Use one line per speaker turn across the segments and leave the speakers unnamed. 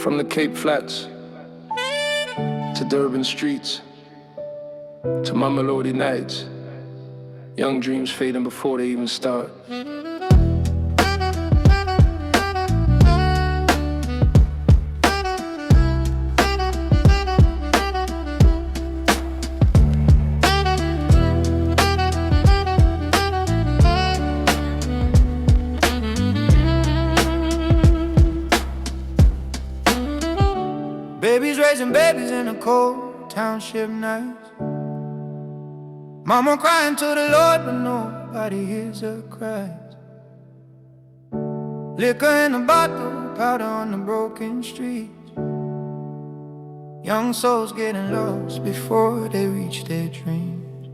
From the Cape Flats to Durban streets to my melody nights, young dreams fading before they even start.
Babies raising babies in the cold township nights. Mama crying to the Lord, but nobody hears her cries. Liquor in the bottle, powder on the broken streets. Young souls getting lost before they reach their dreams.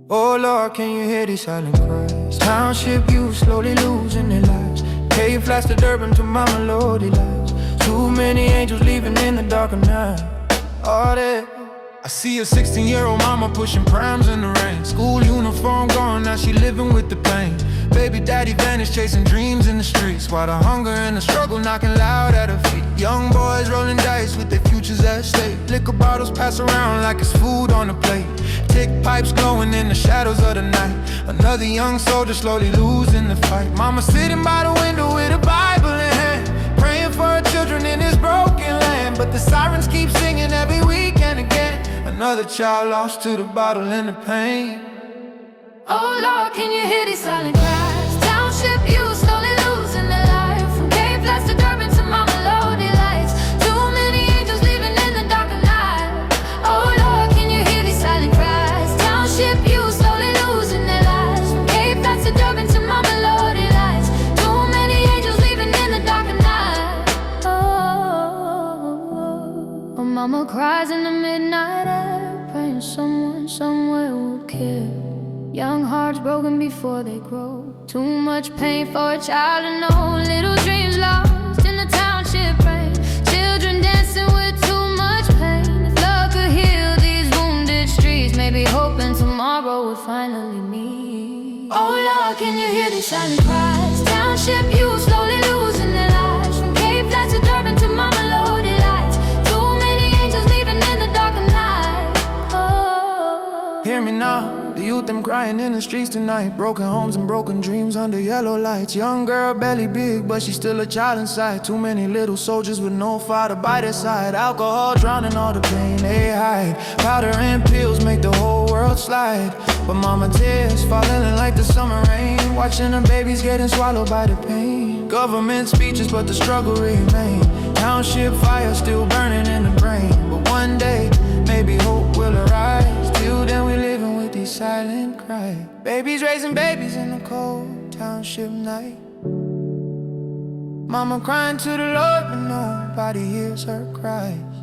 Oh Lord, can you hear these silent cries? Township youth slowly losing their lives. Cape Flats to Durban to my melody lives. Too many angels leaving in the dark of night. All that I see a 16-year-old mama pushing prams in the rain. School uniform gone, now she living with the pain. Baby daddy vanished, chasing dreams in the streets, while the hunger and the struggle knocking loud at her feet. Young boys rolling dice with their futures at stake. Liquor bottles pass around like it's food on a plate. Tick pipes glowing in the shadows of the night. Another young soldier slowly losing the fight. Mama sitting by the window with a Bible in hand, praying for her children in this broken land. But the sirens keep singing every week and again. Another child lost to the bottle and the pain.
Oh Lord, can you hear these silent cries? Township youth slowly losing their life. From Cape Flats to Durban to my melody lights. Too many angels leaving in the dark of night. Oh Lord, can you hear these silent cries? Township youth slowly losing their lives. From Cape Flats to Durban to my melody lights. Too many angels leaving in the dark of night. Oh, mama cries in the midnight air, praying someone somewhere will care. Young hearts broken before they grow. Too much pain for a child to know. Little dreams lost in the township rain. Children dancing with too much pain. If love could heal these wounded streets, maybe hoping tomorrow will finally meet. Oh Lord, can you hear these silent cries? Township youth slowly losing their lives. From Cape Flats to Durban to my melody lights. Too many angels leaving in the dark of night. Oh.
Hear me now. The youth, them crying in the streets tonight. Broken homes and broken dreams under yellow lights. Young girl, belly big, but she's still a child inside. Too many little soldiers with no father by their side. Alcohol drowning all the pain they hide. Powder and pills make the whole world slide. But mama tears falling like the summer rain. Watching her babies getting swallowed by the pain. Government speeches, but the struggle remains. Township fire still burning in the brain. But one day, maybe hope will arise. Till then we living with these silent cries. Babies raising babies in the cold township night. Mama crying to the Lord, but nobody hears her cries.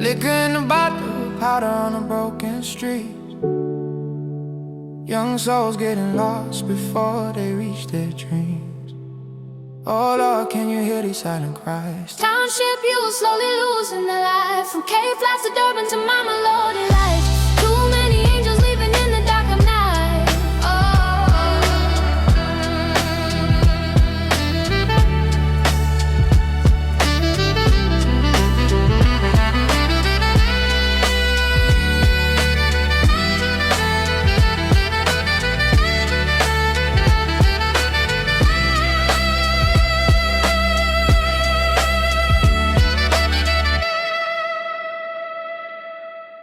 Liquor in the bottle, powder on the broken streets. Young souls getting lost before they reach their dreams. Oh Lord, can you hear these silent cries?
Township youth slowly losing their life. From Cape Flats to Durban to my melody